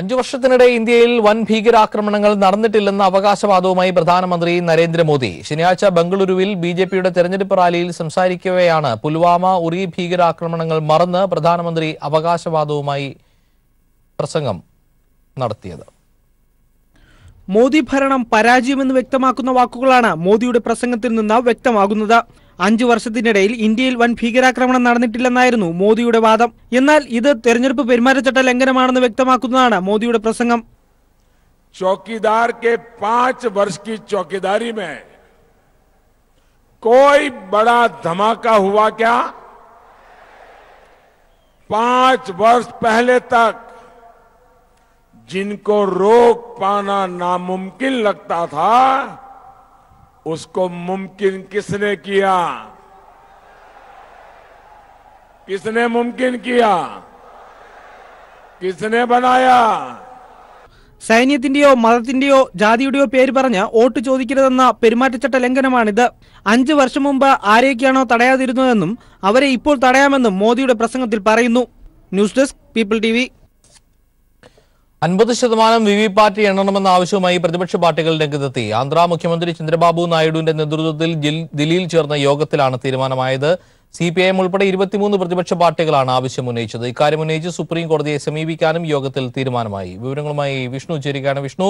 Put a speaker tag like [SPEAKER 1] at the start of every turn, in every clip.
[SPEAKER 1] 5 വർഷത്തിനിടെ ഇന്ത്യയിൽ വൻ ഭീകരാക്രമണങ്ങൾ നടന്നിട്ടില്ലെന്ന അവകാശവാദവുമായി പ്രധാനമന്ത്രി നരേന്ദ്രമോദി ശനിയാഴ്ച ബംഗളൂരുവിൽ ബിജെപിയുടെ തെരഞ്ഞെടുപ്പ് റാലിയിൽ സംസാരിക്കവെയാണ് പുൽവാമ ഉറി ഭീകരാക്രമണങ്ങൾ മറന്ന് പ്രധാനമന്ത്രി അവകാശവാദവുമായി പ്രസംഗം നടത്തിയത്.
[SPEAKER 2] മോദി ഭരണം പരാജയമെന്ന് വ്യക്തമാക്കുന്ന വാക്കുകളാണ് മോദിയുടെ പ്രസംഗത്തിൽ നിന്ന് വ്യക്തമാകുന്നത്. 5 വർഷത്തിനിടയിൽ ഇന്ത്യയിൽ വൻ ഭീകരാക്രമണം നടന്നിട്ടില്ലെന്നായിരുന്നു മോദിയുടെ വാദം. എന്നാൽ ഇത് തെരഞ്ഞെടുപ്പ് പെരുമാറ്റച്ചട്ട ലംഘനമാണെന്ന് വ്യക്തമാക്കുന്നതാണ് മോദിയുടെ പ്രസംഗം.
[SPEAKER 3] चौकीदार के 5 वर्ष की चौकीदारी में कोई बड़ा धमाका हुआ क्या? 5 वर्ष पहले तक जिनको रोक पाना नामुमकिन लगता था, उसको मुमकिन किसने किया? किसने मुमकिन किया? किसने बनाया?
[SPEAKER 2] സൈന്യത്തിന്റെയോ മതത്തിന്റെയോ ജാതിയുടെയോ പേര് പറഞ്ഞ് വോട്ട് ചോദിക്കരുതെന്ന പെരുമാറ്റച്ചട്ട ലംഘനമാണിത്. 5 വർഷം മുമ്പ് ആരെയൊക്കെയാണോ തടയാതിരുന്നതെന്നും അവരെ ഇപ്പോൾ തടയാമെന്നും മോദിയുടെ പ്രസംഗത്തിൽ പറയുന്നു. News desk people TV.
[SPEAKER 1] 50% VVPAT എണ്ണണമെന്ന ആവശ്യവുമായി പ്രതിപക്ഷ പാർട്ടികൾ രംഗത്തെത്തി. ആന്ധ്ര മുഖ്യമന്ത്രി ചന്ദ്രബാബു നായിഡുവിന്റെ നേതൃത്വത്തിൽ ദില്ലിയിൽ ചേർന്ന യോഗത്തിലാണ് തീരുമാനമായത്. CPIM ഉൾപ്പെടെ 23 പ്രതിപക്ഷ പാർട്ടികളാണ് ആവശ്യം ഉന്നയിച്ചത്. ഇക്കാര്യം ഉന്നയിച്ച് സുപ്രീം കോടതിയെ സമീപിക്കാനും യോഗത്തിൽ തീരുമാനമായി. വിവരങ്ങളുമായി വിഷ്ണു ചേരുകയാണ്. വിഷ്ണു,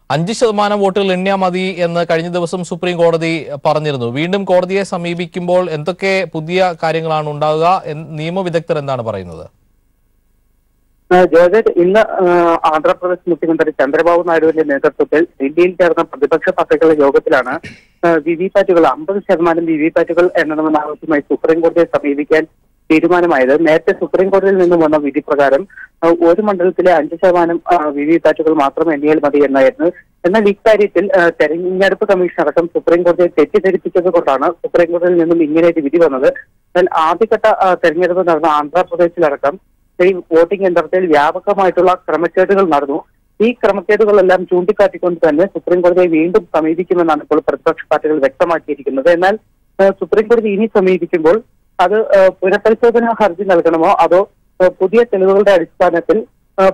[SPEAKER 1] 5% വോട്ടുകൾ എണ്ണിയാൽ മതി എന്ന് കഴിഞ്ഞ ദിവസം സുപ്രീം കോടതി പറഞ്ഞിരുന്നു. വീണ്ടും കോടതിയെ സമീപിക്കുമ്പോൾ എന്തൊക്കെ പുതിയ കാര്യങ്ങളാണ് ഉണ്ടാവുക? നിയമവിദഗ്ധർ എന്താണ് പറയുന്നത്?
[SPEAKER 4] ജോർജ്, ഇന്ന് ആന്ധ്രാപ്രദേശ് മുഖ്യമന്ത്രി ചന്ദ്രബാബു നായിഡുവിന്റെ നേതൃത്വത്തിൽ ദില്ലിയിൽ ചേർന്ന പ്രതിപക്ഷ പാർട്ടികളുടെ യോഗത്തിലാണ് വിവിപാറ്റുകൾ 50% വിവിപാറ്റുകൾ എണ്ണണമെന്ന ആവശ്യമായി സുപ്രീം കോടതിയെ സമീപിക്കാൻ തീരുമാനമായത്. നേരത്തെ സുപ്രീം കോടതിയിൽ നിന്നും വന്ന വിധി പ്രകാരം ഒരു മണ്ഡലത്തിലെ 5% വിവിപാറ്റുകൾ മാത്രം എണ്ണിയാൽ മതി എന്നായിരുന്നു. എന്നാൽ ഇക്കാര്യത്തിൽ തെരഞ്ഞെടുപ്പ് കമ്മീഷൻ അടക്കം സുപ്രീം കോടതിയെ തെറ്റിദ്ധരിപ്പിച്ചത് കൊണ്ടാണ് സുപ്രീം കോടതിയിൽ നിന്നും ഇങ്ങനെയൊരു വിധി വന്നത്. എന്നാൽ ആദ്യഘട്ട തെരഞ്ഞെടുപ്പ് നടന്ന ആന്ധ്രാപ്രദേശിലടക്കം ഈ വോട്ടിംഗ് യന്ത്രത്തിൽ വ്യാപകമായിട്ടുള്ള ക്രമക്കേടുകൾ നടന്നു. ഈ ക്രമക്കേടുകളെല്ലാം ചൂണ്ടിക്കാട്ടിക്കൊണ്ട് തന്നെ സുപ്രീം കോടതിയെ വീണ്ടും സമീപിക്കുമെന്നാണ് ഇപ്പോൾ പ്രതിപക്ഷ പാർട്ടികൾ വ്യക്തമാക്കിയിരിക്കുന്നത്. എന്നാൽ സുപ്രീം കോടതി ഇനി സമീപിക്കുമ്പോൾ അത് പുനഃപരിശോധനാ ഹർജി നൽകണമോ അതോ പുതിയ തെളിവുകളുടെ അടിസ്ഥാനത്തിൽ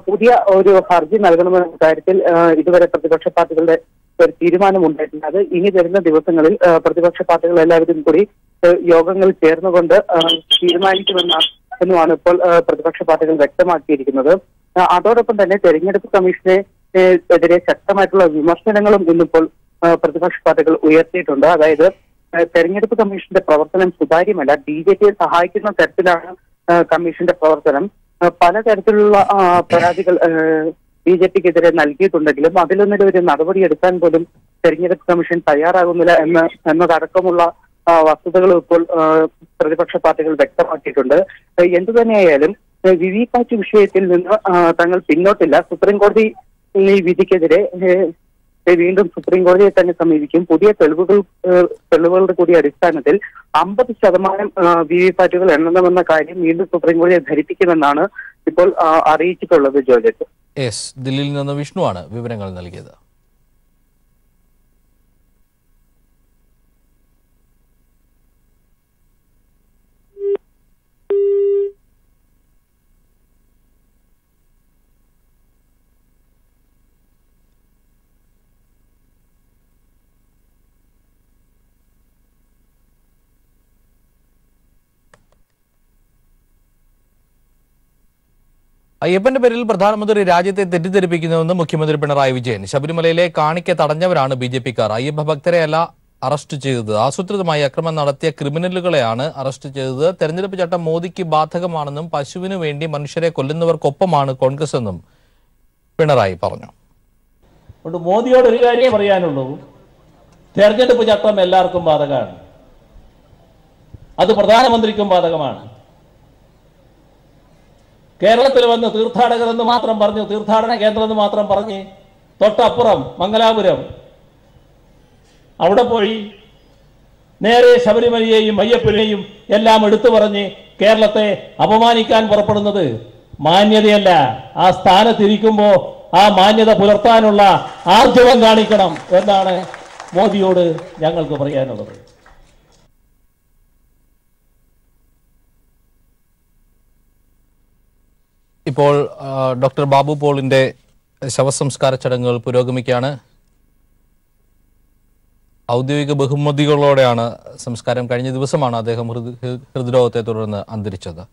[SPEAKER 4] പുതിയ ഒരു ഹർജി നൽകണമോ എന്ന കാര്യത്തിൽ ഇതുവരെ പ്രതിപക്ഷ പാർട്ടികളുടെ ഒരു തീരുമാനമുണ്ടായിട്ടില്ല. അത് ഇനി വരുന്ന ദിവസങ്ങളിൽ പ്രതിപക്ഷ പാർട്ടികൾ എല്ലാവരും കൂടി യോഗങ്ങൾ ചേർന്നുകൊണ്ട് തീരുമാനിക്കുമെന്നാണ് ഇപ്പോൾ പ്രതിപക്ഷ പാർട്ടികൾ വ്യക്തമാക്കിയിരിക്കുന്നത്. അതോടൊപ്പം തന്നെ തെരഞ്ഞെടുപ്പ് കമ്മീഷനെ എതിരെ ശക്തമായിട്ടുള്ള വിമർശനങ്ങളും ഇന്നിപ്പോൾ പ്രതിപക്ഷ പാർട്ടികൾ ഉയർത്തിയിട്ടുണ്ട്. അതായത് തെരഞ്ഞെടുപ്പ് കമ്മീഷന്റെ പ്രവർത്തനം സുതാര്യമല്ല, BJPയെ സഹായിക്കുന്ന തരത്തിലാണ് കമ്മീഷന്റെ പ്രവർത്തനം. പലതരത്തിലുള്ള പരാതികൾ BJPക്കെതിരെ നൽകിയിട്ടുണ്ടെങ്കിലും അതിലൊന്നും ഒരു നടപടി എടുക്കാൻ പോലും തെരഞ്ഞെടുപ്പ് കമ്മീഷൻ തയ്യാറാകുന്നില്ല എന്നതടക്കമുള്ള വസ്തുതകളും ഇപ്പോൾ പ്രതിപക്ഷ പാർട്ടികൾ വ്യക്തമാക്കിയിട്ടുണ്ട്. എന്തു തന്നെയായാലും വിവിപാറ്റ് വിഷയത്തിൽ നിന്ന് തങ്ങൾ പിന്നോട്ടില്ല. സുപ്രീം കോടതി ഈ വിധിക്കെതിരെ വീണ്ടും സുപ്രീം കോടതിയെ തന്നെ സമീപിക്കും. പുതിയ തെളിവുകളുടെ കൂടി അടിസ്ഥാനത്തിൽ 50% വിവിപാറ്റുകൾ എണ്ണണമെന്ന കാര്യം വീണ്ടും സുപ്രീം കോടതിയെ ധരിപ്പിക്കുമെന്നാണ് ഇപ്പോൾ അറിയിച്ചിട്ടുള്ളത്. ജോർജ്,
[SPEAKER 1] ദില്ലിയിൽ നിന്ന് വിഷ്ണുവാണ് വിവരങ്ങൾ നൽകിയത്. അയ്യപ്പന്റെ പേരിൽ പ്രധാനമന്ത്രി രാജ്യത്തെ തെറ്റിദ്ധരിപ്പിക്കുന്നുവെന്ന് മുഖ്യമന്ത്രി പിണറായി വിജയൻ. ശബരിമലയിലെ കാണിക്ക തടഞ്ഞവരാണ് BJPക്കാർ. അയ്യപ്പ ഭക്തരെയല്ല അറസ്റ്റ് ചെയ്തത്. ആസൂത്രിതമായി അക്രമം നടത്തിയ ക്രിമിനലുകളെയാണ് അറസ്റ്റ് ചെയ്തത്. തെരഞ്ഞെടുപ്പ് ചട്ടം മോദിക്ക് ബാധകമാണെന്നും പശുവിനു വേണ്ടി മനുഷ്യരെ കൊല്ലുന്നവർക്കൊപ്പമാണ് കോൺഗ്രസ് എന്നും പിണറായി പറഞ്ഞു.
[SPEAKER 5] മോദിയോട് ഒരു കാര്യം പറയാനുള്ളൂ, തെരഞ്ഞെടുപ്പ് ചട്ടം എല്ലാവർക്കും ബാധകമാണ്, അത് പ്രധാനമന്ത്രിക്കും ബാധകമാണ്. കേരളത്തിൽ വന്ന് തീർത്ഥാടകർ എന്ന് മാത്രം പറഞ്ഞു, തീർത്ഥാടന കേന്ദ്രം എന്ന് മാത്രം പറഞ്ഞ് തൊട്ടപ്പുറം മംഗലാപുരം അവിടെ പോയി നേരെ ശബരിമലയെയും അയ്യപ്പനെയും എല്ലാം എടുത്തു പറഞ്ഞ് കേരളത്തെ അപമാനിക്കാൻ പുറപ്പെടുന്നത് മാന്യതയല്ല. ആ സ്ഥാനത്തിരിക്കുമ്പോൾ ആ മാന്യത പുലർത്താനുള്ള ആർജവം കാണിക്കണം എന്നാണ് മോദിയോട് ഞങ്ങൾക്ക് പറയാനുള്ളത്.
[SPEAKER 1] ഇപ്പോൾ ഡോക്ടർ ബാബു പോളിന്റെ ശവസംസ്കാര ചടങ്ങുകൾ പുരോഗമിക്കുകയാണ്. ഔദ്യോഗിക ബഹുമതികളോടെയാണ് സംസ്കാരം. കഴിഞ്ഞ ദിവസമാണ് അദ്ദേഹം ഹൃദ്രോഗത്തെ തുടർന്ന് അന്തരിച്ചത്.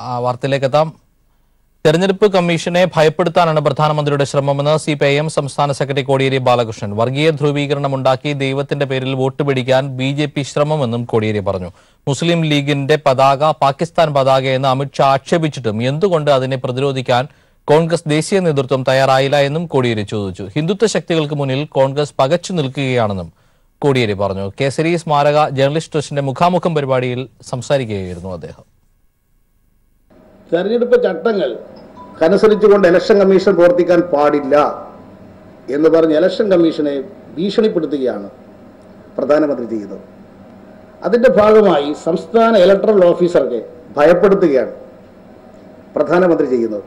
[SPEAKER 1] ആ വാർത്തയിലേക്ക് എത്താം. തെരഞ്ഞെടുപ്പ് കമ്മീഷനെ ഭയപ്പെടുത്താനാണ് പ്രധാനമന്ത്രിയുടെ ശ്രമമെന്ന് CPIM സംസ്ഥാന സെക്രട്ടറി കോടിയേരി ബാലകൃഷ്ണൻ. വർഗീയ ധ്രുവീകരണമുണ്ടാക്കി ദൈവത്തിന്റെ പേരിൽ വോട്ട് പിടിക്കാൻ BJP ശ്രമമെന്നും കോടിയേരി പറഞ്ഞു. മുസ്ലിം ലീഗിന്റെ പതാക പാകിസ്ഥാൻ പതാകയെന്ന് അമിത്ഷാ ആക്ഷേപിച്ചിട്ടും എന്തുകൊണ്ട് അതിനെ പ്രതിരോധിക്കാൻ കോൺഗ്രസ് ദേശീയ നേതൃത്വം തയ്യാറായില്ല എന്നും കോടിയേരി ചോദിച്ചു. ഹിന്ദുത്വ ശക്തികൾക്ക് മുന്നിൽ കോൺഗ്രസ് പകച്ചു നിൽക്കുകയാണെന്നും കോടിയേരി പറഞ്ഞു. കേസരി സ്മാരക ജേർണലിസ്റ്റ് ട്രസ്റ്റിന്റെ മുഖാമുഖം പരിപാടിയിൽ സംസാരിക്കുകയായിരുന്നു അദ്ദേഹം.
[SPEAKER 6] തെരഞ്ഞെടുപ്പ് ചട്ടങ്ങൾ അനുസരിച്ചുകൊണ്ട് ഇലക്ഷൻ കമ്മീഷൻ പ്രവർത്തിക്കാൻ പാടില്ല എന്ന് പറഞ്ഞ് ഇലക്ഷൻ കമ്മീഷനെ ഭീഷണിപ്പെടുത്തുകയാണ് പ്രധാനമന്ത്രി ചെയ്തത്. അതിൻ്റെ ഭാഗമായി സംസ്ഥാന ഇലക്ടറൽ ഓഫീസർക്ക് ഭയപ്പെടുത്തുകയാണ് പ്രധാനമന്ത്രി ചെയ്യുന്നത്.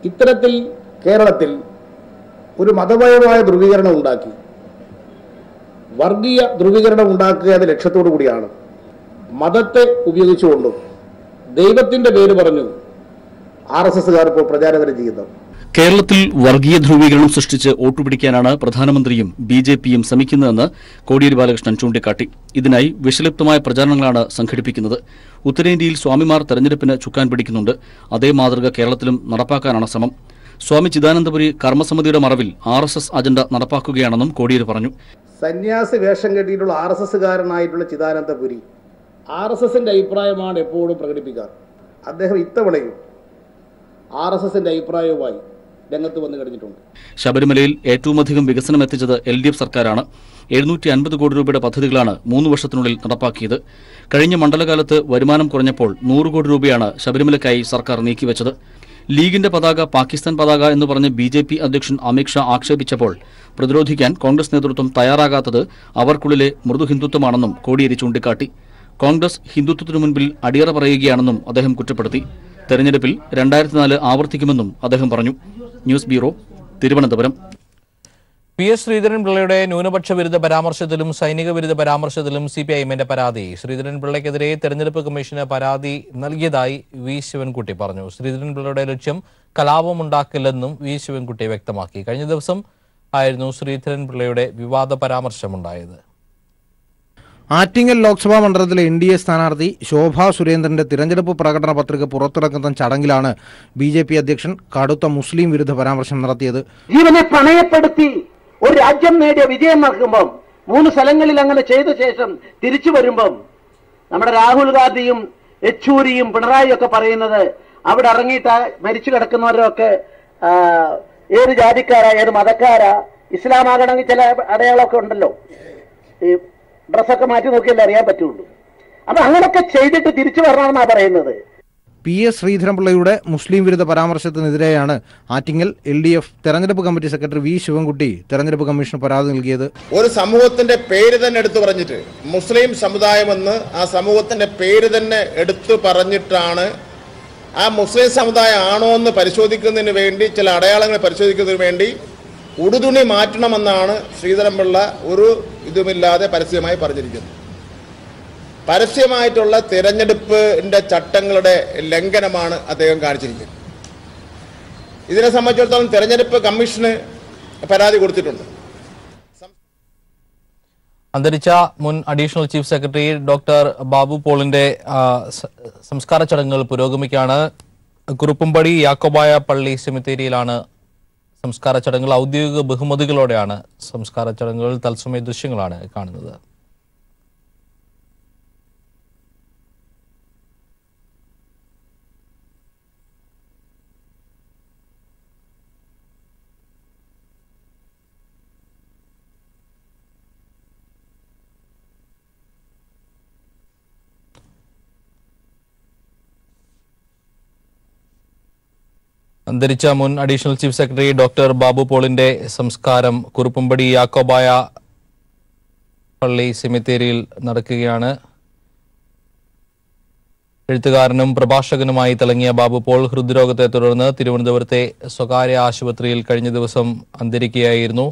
[SPEAKER 6] ഇത്തരത്തിൽ കേരളത്തിൽ ഒരു മതപരമായ ധ്രുവീകരണം ഉണ്ടാക്കി, വർഗീയ ധ്രുവീകരണം ഉണ്ടാക്കുക എന്ന ലക്ഷ്യത്തോടു കൂടിയാണ് മതത്തെ ഉപയോഗിച്ചുകൊണ്ടും ദൈവത്തിന്റെ പേര് പറഞ്ഞു RSSകാർ ഇപ്പോൾ പ്രചാരണത്തിന് ചെയ്യുന്നത്.
[SPEAKER 7] കേരളത്തിൽ വർഗീയ ധ്രുവീകരണം സൃഷ്ടിച്ച് വോട്ടുപിടിക്കാനാണ് പ്രധാനമന്ത്രിയും BJPയും ശ്രമിക്കുന്നതെന്ന് കോടിയേരി ബാലകൃഷ്ണൻ ചൂണ്ടിക്കാട്ടി. ഇതിനായി വിഷലിപ്തമായ പ്രചാരണങ്ങളാണ് സംഘടിപ്പിക്കുന്നത്. ഉത്തരേന്ത്യയിൽ സ്വാമിമാർ തെരഞ്ഞെടുപ്പിന് ചുക്കാൻ പിടിക്കുന്നുണ്ട്. അതേ മാതൃക കേരളത്തിലും നടപ്പാക്കാനാണ് ശ്രമം. സ്വാമി ചിദാനന്ദപുരി കർമ്മസമിതിയുടെ മറവിൽ RSS അജണ്ട നടപ്പാക്കുകയാണെന്നും കോടിയേരി പറഞ്ഞു.
[SPEAKER 6] സന്യാസി വേഷം കെട്ടിയിട്ടുള്ള RSSകാരനായിട്ടുള്ള ചിദാനന്ദപുരി RSSന്റെ അഭിപ്രായമാണ് എപ്പോഴും പ്രകടിപ്പിക്കാറ്. അദ്ദേഹം ഇത്തവണയും RSSന്റെ അഭിപ്രായവുമായി രംഗത്ത് വന്നു കഴിഞ്ഞിട്ടുണ്ട്.
[SPEAKER 7] ശബരിമലയിൽ ഏറ്റവുമധികം വികസനം എത്തിച്ചത് LDF സർക്കാരാണ്. 750 കോടി രൂപയുടെ പദ്ധതികളാണ് 3 വർഷത്തിനുള്ളിൽ നടപ്പാക്കിയത്. കഴിഞ്ഞ മണ്ഡലകാലത്ത് വരുമാനം കുറഞ്ഞപ്പോൾ 100 കോടി രൂപയാണ് ശബരിമലയ്ക്കായി സർക്കാർ നീക്കിവെച്ചത്. ലീഗിന്റെ പതാക പാകിസ്ഥാൻ പതാക എന്ന് പറഞ്ഞ് BJP അധ്യക്ഷൻ അമിത് ഷാ ആക്ഷേപിച്ചപ്പോൾ പ്രതിരോധിക്കാൻ കോൺഗ്രസ് നേതൃത്വം തയ്യാറാകാത്തത് അവർക്കുള്ളിലെ മൃദു ഹിന്ദുത്വമാണെന്നും കോടിയേരി ചൂണ്ടിക്കാട്ടി. കോൺഗ്രസ് ഹിന്ദുത്വത്തിനു മുൻപിൽ അടിയറ പറയുകയാണെന്നും അദ്ദേഹം കുറ്റപ്പെടുത്തി. തെരഞ്ഞെടുപ്പിൽ 2004 ആവർത്തിക്കുമെന്നും അദ്ദേഹം പറഞ്ഞു. News bureau, Thiruvananthapuram.
[SPEAKER 1] PS ശ്രീധരൻപിള്ളയുടെ ന്യൂനപക്ഷ വിരുദ്ധ പരാമർശത്തിലും സൈനിക വിരുദ്ധ പരാമർശത്തിലും CPIMന്റെ പരാതി. ശ്രീധരൻപിള്ളയ്ക്കെതിരെ തെരഞ്ഞെടുപ്പ് കമ്മീഷന് പരാതി നൽകിയതായി V ശിവൻകുട്ടി പറഞ്ഞു. ശ്രീധരൻപിള്ളയുടെ ലക്ഷ്യം കലാപമുണ്ടാക്കില്ലെന്നും V ശിവൻകുട്ടി വ്യക്തമാക്കി. കഴിഞ്ഞ ദിവസം ആയിരുന്നു ശ്രീധരൻപിള്ളയുടെ വിവാദ പരാമർശമുണ്ടായത്.
[SPEAKER 2] ആറ്റിങ്ങൽ ലോക്സഭാ മണ്ഡലത്തിലെ NDA സ്ഥാനാർത്ഥി ശോഭാ സുരേന്ദ്രന്റെ തിരഞ്ഞെടുപ്പ് പ്രകടന പത്രിക പുറത്തിറക്കുന്ന ചടങ്ങിലാണ് BJP അധ്യക്ഷൻ കടുത്ത മുസ്ലിം വിരുദ്ധ പരാമർശം നടത്തിയത്.
[SPEAKER 8] ജീവനെ പണയപ്പെടുത്തി ഒരു രാജ്യം നേടിയ വിജയം നടക്കുമ്പോൾ 3 സ്ഥലങ്ങളിൽ അങ്ങനെ ചെയ്ത ശേഷം തിരിച്ചു വരുമ്പം നമ്മുടെ രാഹുൽ ഗാന്ധിയും യെച്ചൂരിയും പിണറായി ഒക്കെ പറയുന്നത് അവിടെ ഇറങ്ങിയിട്ട് മരിച്ചു കിടക്കുന്നവരൊക്കെ ഏത് ജാതിക്കാരാ ഏത് മതക്കാരാ, ഇസ്ലാമാകണമെങ്കിൽ ചില അടയാളമൊക്കെ ഉണ്ടല്ലോ, ഈ ഡ്രസ്സൊക്കെ മാറ്റി നോക്കിയല്ലേ അറിയാൻ പറ്റുള്ളൂ. അപ്പൊ അങ്ങനെയൊക്കെ ചെയ്തിട്ട് തിരിച്ചു വരണമെന്നാണ് പറയുന്നത്.
[SPEAKER 2] PS ശ്രീധരൻപിള്ളയുടെ മുസ്ലിം വിരുദ്ധ പരാമർശത്തിനെതിരെയാണ് ആറ്റിങ്ങൽ LDF തെരഞ്ഞെടുപ്പ് കമ്മിറ്റി സെക്രട്ടറി V ശിവൻകുട്ടി തെരഞ്ഞെടുപ്പ് കമ്മീഷന് പരാതി നൽകിയത്.
[SPEAKER 6] ഒരു സമൂഹത്തിന്റെ പേര് തന്നെ എടുത്തു പറഞ്ഞിട്ട് മുസ്ലിം സമുദായമെന്ന് ആ സമൂഹത്തിന്റെ പേര് തന്നെ എടുത്തു പറഞ്ഞിട്ടാണ് ആ മുസ്ലിം സമുദായം ആണോ എന്ന് പരിശോധിക്കുന്നതിന് വേണ്ടി, ചില അടയാളങ്ങൾ പരിശോധിക്കുന്നതിന് വേണ്ടി ഉടുതുണി മാറ്റണമെന്നാണ് ശ്രീധരൻപിള്ള ഒരു ഇതുമില്ലാതെ പരസ്യമായി പറഞ്ഞിരിക്കുന്നത്. പരസ്യമായിട്ടുള്ള തിരഞ്ഞെടുപ്പിന്റെ ചട്ടങ്ങളുടെ ലംഘനമാണ് അദ്ദേഹം കാണിച്ചിരിക്കുന്നത്. ഇതിനെ സംബന്ധിച്ചിടത്തോളം തെരഞ്ഞെടുപ്പ് കമ്മീഷന് പരാതി കൊടുത്തിട്ടുണ്ട്.
[SPEAKER 1] അന്തരിച്ച മുൻ additional chief secretary doctor Babu പോളിന്റെ സംസ്കാര ചടങ്ങുകൾ പുരോഗമിക്കുകയാണ്. കുറുപ്പുംപടി യാക്കോബായ പള്ളി സെമിത്തേരിയിലാണ് സംസ്കാര ചടങ്ങുകൾ. ഔദ്യോഗിക ബഹുമതികളോടെയാണ് സംസ്കാര ചടങ്ങുകൾ. തത്സമയ ദൃശ്യങ്ങളാണ് കാണുന്നത്. അന്തരിച്ച മുൻ additional chief secretary doctor Babu പോളിന്റെ സംസ്കാരം കുറുപ്പുംപടി യാക്കോബായ പള്ളി സെമിത്തേരിയിൽ നടക്കുകയാണ്. എഴുത്തുകാരനും പ്രഭാഷകനുമായി തിളങ്ങിയ ബാബു പോൾ ഹൃദ്രോഗത്തെ തുടർന്ന് തിരുവനന്തപുരത്തെ സ്വകാര്യ ആശുപത്രിയിൽ കഴിഞ്ഞ ദിവസം അന്തരിക്കുകയായിരുന്നു.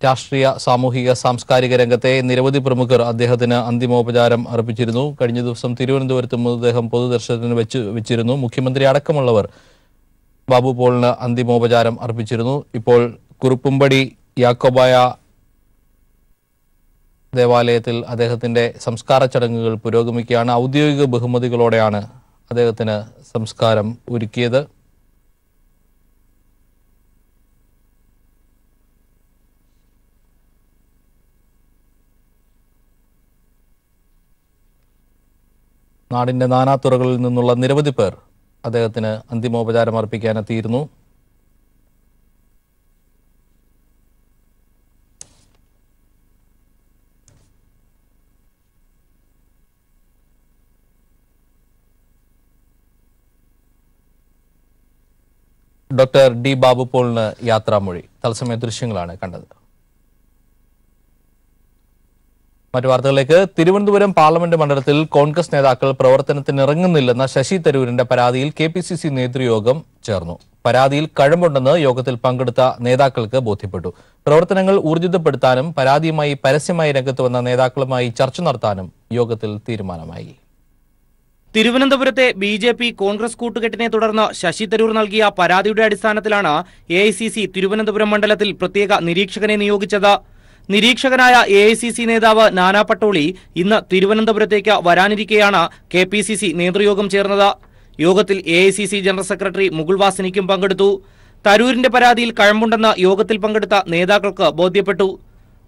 [SPEAKER 1] രാഷ്ട്രീയ, സാമൂഹിക, സാംസ്കാരിക രംഗത്തെ നിരവധി പ്രമുഖർ അദ്ദേഹത്തിന് അന്തിമോപചാരം അർപ്പിച്ചിരുന്നു. കഴിഞ്ഞ ദിവസം തിരുവനന്തപുരത്ത് മൃതദേഹം പൊതുദർശനത്തിന് വെച്ചിരുന്നു. മുഖ്യമന്ത്രി അടക്കമുള്ളവർ ബാബു പോളിന് അന്തിമോപചാരം അർപ്പിച്ചിരുന്നു. ഇപ്പോൾ കുറുപ്പുംപടി യാക്കോബായ ദേവാലയത്തിൽ അദ്ദേഹത്തിന്റെ സംസ്കാര ചടങ്ങുകൾ പുരോഗമിക്കുകയാണ്. ഔദ്യോഗിക ബഹുമതികളോടെയാണ് അദ്ദേഹത്തിന് സംസ്കാരം ഒരുക്കിയത്. നാടിന്റെ നാനാതുറകളിൽ നിന്നുള്ള നിരവധി പേർ അദ്ദേഹത്തിന് അന്തിമോപചാരം അർപ്പിക്കാനെത്തിയിരുന്നു. ഡോക്ടർ ഡി ബാബു പോളിന് യാത്രാമൊഴി. തത്സമയ ദൃശ്യങ്ങളാണ് കണ്ടത്. മറ്റു വാർത്തകളിലേക്ക്. തിരുവനന്തപുരം പാർലമെന്റ് മണ്ഡലത്തിൽ കോൺഗ്രസ് നേതാക്കൾ പ്രവർത്തനത്തിനിറങ്ങുന്നില്ലെന്ന ശശി തരൂരിന്റെ പരാതിയിൽ KPCC നേതൃയോഗം ചേർന്നു. പരാതിയിൽ കഴമ്പുണ്ടെന്ന് യോഗത്തിൽ പങ്കെടുത്ത നേതാക്കൾക്ക് ബോധ്യപ്പെട്ടു. പ്രവർത്തനങ്ങൾ ഊർജിതപ്പെടുത്താനും പരാതിയുമായി പരസ്യമായി രംഗത്ത് വന്ന നേതാക്കളുമായി ചർച്ച നടത്താനും യോഗത്തിൽ തീരുമാനമായി.
[SPEAKER 2] തിരുവനന്തപുരത്തെ BJP കോൺഗ്രസ് കൂട്ടുകെട്ടിനെ തുടർന്ന് ശശി തരൂർ നൽകിയ പരാതിയുടെ അടിസ്ഥാനത്തിലാണ് AICC തിരുവനന്തപുരം മണ്ഡലത്തിൽ പ്രത്യേക നിരീക്ഷകനെ നിയോഗിച്ചത്. നിരീക്ഷകനായ AICC നേതാവ് നാനാ പട്ടോളി ഇന്ന് തിരുവനന്തപുരത്തേക്ക് വരാനിരിക്കെയാണ് KPCC നേതൃയോഗം ചേർന്നത്. യോഗത്തിൽ AICC ജനറൽ സെക്രട്ടറി മുകുൾ വാസനിക്കും പങ്കെടുത്തു. തരൂരിന്റെ പരാതിയിൽ കഴമ്പുണ്ടെന്ന് യോഗത്തിൽ പങ്കെടുത്ത നേതാക്കൾക്ക് ബോധ്യപ്പെട്ടു.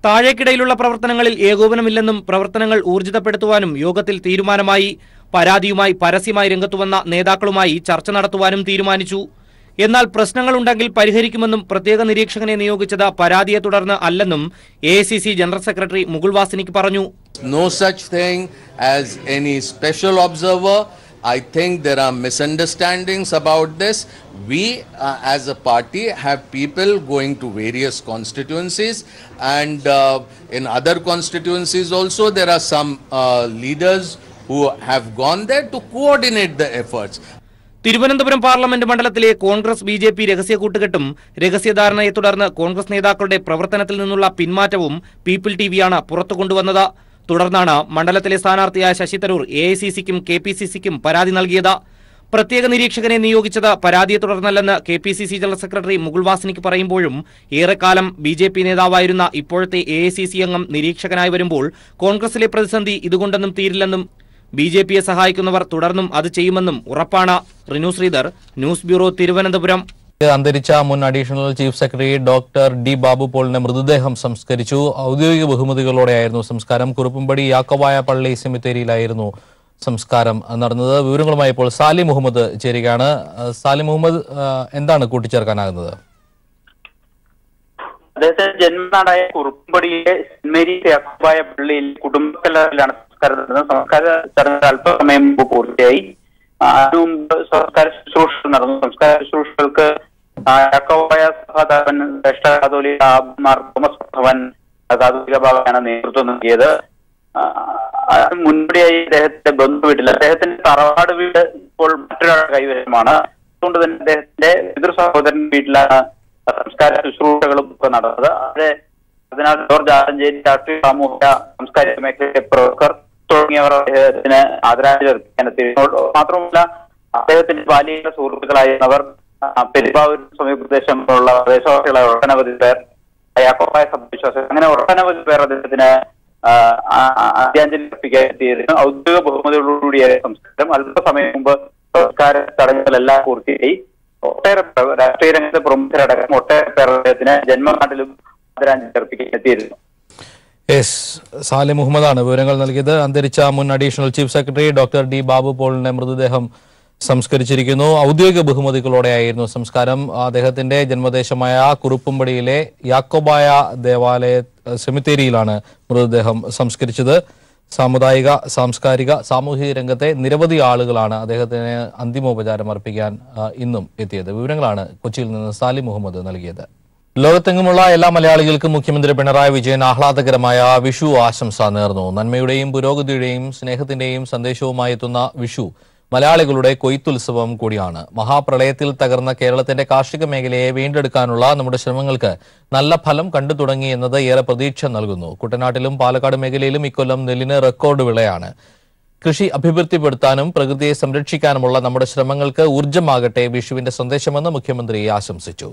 [SPEAKER 2] താഴേക്കിടയിലുള്ള പ്രവർത്തനങ്ങളിൽ ഏകോപനമില്ലെന്നും പ്രവർത്തനങ്ങൾ ഊർജിതപ്പെടുത്തുവാനും യോഗത്തിൽ തീരുമാനമായി. പരാതിയുമായി പരസ്യമായി രംഗത്തുവന്ന നേതാക്കളുമായി ചർച്ച നടത്തുവാനും തീരുമാനിച്ചു. എന്നാൽ പ്രശ്നങ്ങളുണ്ടെങ്കിൽ പരിഹരിക്കുമെന്നും പ്രത്യേക നിരീക്ഷകനെ നിയോഗിച്ചത് പരാതിയെ തുടർന്ന് അല്ലെന്നും AICC general secretary Mukul Wasnik പറഞ്ഞു.
[SPEAKER 9] No such thing as any special observer. I think there are misunderstandings about this. We as a party have people going to various constituencies, and in other constituencies also there are some leaders who have gone there to coordinate the efforts.
[SPEAKER 2] Thiruvananthapuram parliament മണ്ഡലത്തിലെ Congress BJP രഹസ്യ കൂട്ടുകെട്ടും രഹസ്യധാരണയെ തുടർന്ന് കോൺഗ്രസ് നേതാക്കളുടെ പ്രവർത്തനത്തിൽ നിന്നുള്ള പിന്മാറ്റവും people TVയാണ് പുറത്തു കൊണ്ടുവന്നത്. തുടർന്നാണ് മണ്ഡലത്തിലെ സ്ഥാനാർത്ഥിയായ ശശി തരൂർ AICCക്കും KPCCക്കും പരാതി നൽകിയത്. പ്രത്യേക നിരീക്ഷകനെ നിയോഗിച്ചത് പരാതിയെ തുടർന്നല്ലെന്ന് KPCC general secretary Mukul Wasnik പറയുമ്പോഴും ഏറെക്കാലം BJP നേതാവായിരുന്ന ഇപ്പോഴത്തെ AICC അംഗം നിരീക്ഷകനായി വരുമ്പോൾ കോൺഗ്രസിലെ പ്രതിസന്ധി ഇതുകൊണ്ടൊന്നും തീരില്ലെന്നും BJPയെ സഹായിക്കുന്നവർ തുടർന്നും അത് ചെയ്യുമെന്നും ഉറപ്പാണ്. Rinu Sreedhar, news bureau, Thiruvananthapuram.
[SPEAKER 1] അന്തരിച്ച മുൻ additional chief secretary doctor D Babu പോളിന്റെ മൃതദേഹം സംസ്കരിച്ചു. ഔദ്യോഗിക ബഹുമതികളോടെയായിരുന്നു സംസ്കാരം. കുറുപ്പുംപടി യാക്കോബായ പള്ളി സെമിത്തേരിയിലായിരുന്നു സംസ്കാരം നടന്നത്. വിവരങ്ങളുമായി ഇപ്പോൾ സാലി മുഹമ്മദ് ചേരുകയാണ്. സാലി മുഹമ്മദ്, എന്താണ് കൂട്ടിച്ചേർക്കാനാകുന്നത്?
[SPEAKER 10] അദ്ദേഹത്തിന്റെ ജന്മനാടായ കുറുപ്പുംപടിയിലെ സെന്റ് മേരീസ് യാക്കോബായ പള്ളിയിൽ കുടുംബക്കല്ലറിലാണ് സംസ്കാരം നടന്നത്. സംസ്കാര ചടങ്ങ് അല്പസമയം മുമ്പ് പൂർത്തിയായി. അതിനു മുമ്പ് സംസ്കാര ശുശ്രൂഷകൾ നടന്നു. സംസ്കാര ശുശ്രൂഷകൾക്ക് യാക്കോബായ സഭാതലവൻ ശ്രേഷ്ഠ കാതോലിക മാർ തോമസ് ഭവൻ കാതോലിക ബാബയാണ് നേതൃത്വം നൽകിയത്. മുൻപടിയായി അദ്ദേഹത്തിന്റെ ബന്ധുവീട്ടിൽ, അദ്ദേഹത്തിന്റെ തറവാട് വീട് ഇപ്പോൾ മറ്റൊരാളുടെ കൈവശമാണ്. അതുകൊണ്ട് തന്നെ അദ്ദേഹത്തിന്റെ പിതൃ സഹോദരൻ വീട്ടിലാണ് സംസ്കാര ശുശ്രൂഷകളും ഒക്കെ നടന്നത്. അവിടെ അതിനാൽ ജോർജ് ആലഞ്ചേരി, രാഷ്ട്രീയ, സാമൂഹിക, സാംസ്കാരിക മേഖലയിലെ പ്രവർത്തകർ തുടങ്ങിയവർ അദ്ദേഹത്തിന് ആദരാഞ്ജലി അർപ്പിക്കാനെത്തിയിരുന്നു. മാത്രമല്ല അദ്ദേഹത്തിന്റെ ബാല്യകാല സുഹൃത്തുക്കളായിരുന്നവർ പെരുമ്പാവൂർ സമീപപ്രദേശമുള്ള പ്രദേശവാസികളായ ഒട്ടനവധി പേർ, യാക്കോബായ സഭവിശ്വാസികൾ, അങ്ങനെ ഒട്ടനവധി പേർ അദ്ദേഹത്തിന് ആദരാഞ്ജലി അർപ്പിക്കാനെത്തിയിരുന്നു. ഔദ്യോഗിക ബഹുമതികളോടുകൂടിയ സംസ്കാരം അല്പസമയം മുമ്പ് സംസ്കാര ചടങ്ങുകളെല്ലാം പൂർത്തിയായി. ഒട്ടേറെ രാഷ്ട്രീയ രംഗത്തെ പ്രമുഖരടക്കം ഒട്ടേറെ പേർ അദ്ദേഹത്തിന് ജന്മനാട്ടിലും ആദരാഞ്ജലി അർപ്പിക്കാനെത്തിയിരുന്നു.
[SPEAKER 1] സാലി മുഹമ്മദാണ് വിവരങ്ങൾ നൽകിയത്. അന്തരിച്ച മുൻ additional chief secretary doctor D Babu പോളിന്റെ മൃതദേഹം സംസ്കരിച്ചിരിക്കുന്നു. ഔദ്യോഗിക ബഹുമതികളോടെയായിരുന്നു സംസ്കാരം. അദ്ദേഹത്തിന്റെ ജന്മദേശമായ കുറുപ്പുംപടിയിലെ യാക്കോബായ ദേവാലയ സെമിത്തേരിയിലാണ് മൃതദേഹം സംസ്കരിച്ചത്. സാമുദായിക, സാംസ്കാരിക, സാമൂഹിക രംഗത്തെ നിരവധി ആളുകളാണ് അദ്ദേഹത്തിന് അന്തിമോപചാരം അർപ്പിക്കാൻ ഇന്നും എത്തിയത്. വിവരങ്ങളാണ് കൊച്ചിയിൽ നിന്ന് സാലി മുഹമ്മദ് നൽകിയത്. ലോകത്തെങ്ങുമുള്ള എല്ലാ മലയാളികൾക്കും മുഖ്യമന്ത്രി പിണറായി വിജയൻ ആഹ്ലാദകരമായ വിഷു ആശംസ നേർന്നു. നന്മയുടെയും പുരോഗതിയുടെയും സ്നേഹത്തിന്റെയും സന്ദേശവുമായി എത്തുന്ന വിഷു മലയാളികളുടെ കൊയ്ത്തുത്സവം കൂടിയാണ്. മഹാപ്രളയത്തിൽ തകർന്ന കേരളത്തിന്റെ കാർഷിക മേഖലയെ വീണ്ടെടുക്കാനുള്ള നമ്മുടെ ശ്രമങ്ങൾക്ക് നല്ല ഫലം കണ്ടു തുടങ്ങി എന്നത് ഏറെ പ്രതീക്ഷ നൽകുന്നു. കുട്ടനാട്ടിലും പാലക്കാട് മേഖലയിലും ഇക്കൊല്ലം നെല്ലിന് റെക്കോർഡ് വിളയാണ്. കൃഷി അഭിവൃദ്ധിപ്പെടുത്താനും പ്രകൃതിയെ സംരക്ഷിക്കാനുമുള്ള നമ്മുടെ ശ്രമങ്ങൾക്ക് ഊർജ്ജമാകട്ടെ വിഷുവിന്റെ സന്ദേശമെന്ന് മുഖ്യമന്ത്രി ആശംസിച്ചു.